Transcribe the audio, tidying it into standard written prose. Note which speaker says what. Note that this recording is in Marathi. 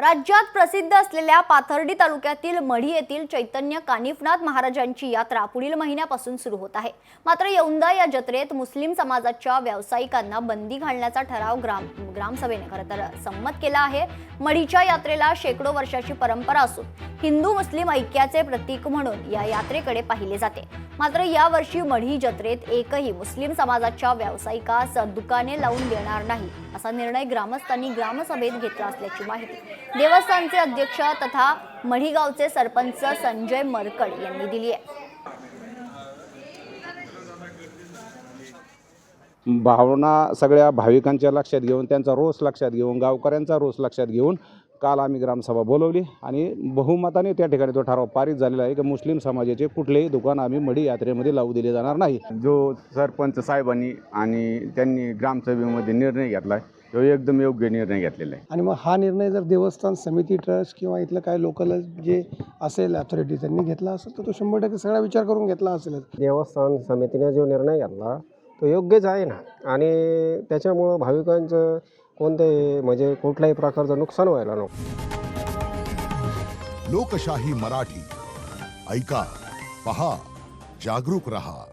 Speaker 1: राज्यात प्रसिद्ध असलेल्या पाथर्डी तालुक्यातील मढी येथील चैतन्य कानिफनाथ महाराजांची यात्रा पुढील महिन्यापासून सुरू होत आहे। मात्र यंदा या जत्रेत मुस्लिम समाजाच्या व्यावसायिकांना बंदी घालण्याचा ठराव ग्रामसभेने खरं तर संमत केला आहे। मढीच्या यात्रेला शेकडो वर्षाची परंपरा असून हिंदू मुस्लिम ऐक्याचे प्रतीक म्हणून या यात्रेकडे पाहिले जाते। मात्र यावर्षी मढी जत्रेत एकही मुस्लिम समाजाच्या व्यावसायिकास दुकाने लावून देणार नाही असा निर्णय ग्रामस्थांनी ग्रामसभेत घेतला असल्याची माहिती देवस्थानचे अध्यक्ष तथा मढी गावचे सरपंच संजय मरकड यांनी दिली आहे।
Speaker 2: भावना सगळ्या भाविकांच्या लक्षात घेऊन, त्यांचा रोष लक्षात घेऊन, गावकऱ्यांचा रोष लक्षात घेऊन काल आम्ही ग्रामसभा बोलवली आणि बहुमताने त्या ठिकाणी तो ठराव पारित झालेला आहे की मुस्लिम समाजाचे कुठलेही दुकान आम्ही मढी यात्रेमध्ये लावू दिले जाणार नाही।
Speaker 3: जो सरपंच साहेबांनी आणि त्यांनी ग्रामसभेमध्ये निर्णय घेतला तो एकदम योग्य निर्णय घेतलेला आहे।
Speaker 4: आणि मग हा निर्णय जर देवस्थान समिती ट्रस्ट किंवा इथलं काय लोकल जे असेल अथॉरिटी त्यांनी घेतला असेल तर तो 100% सगळा विचार करून घेतला असेल।
Speaker 5: देवस्थान समितीने जो निर्णय घेतला तो योग्यच आहे ना, आणि त्याच्यामुळं भाविकांचं कोणते म्हणजे कुठल्याही प्रकारचं नुकसान व्हायला नको।
Speaker 6: लोकशाही मराठी ऐका, पहा, जागरूक रहा।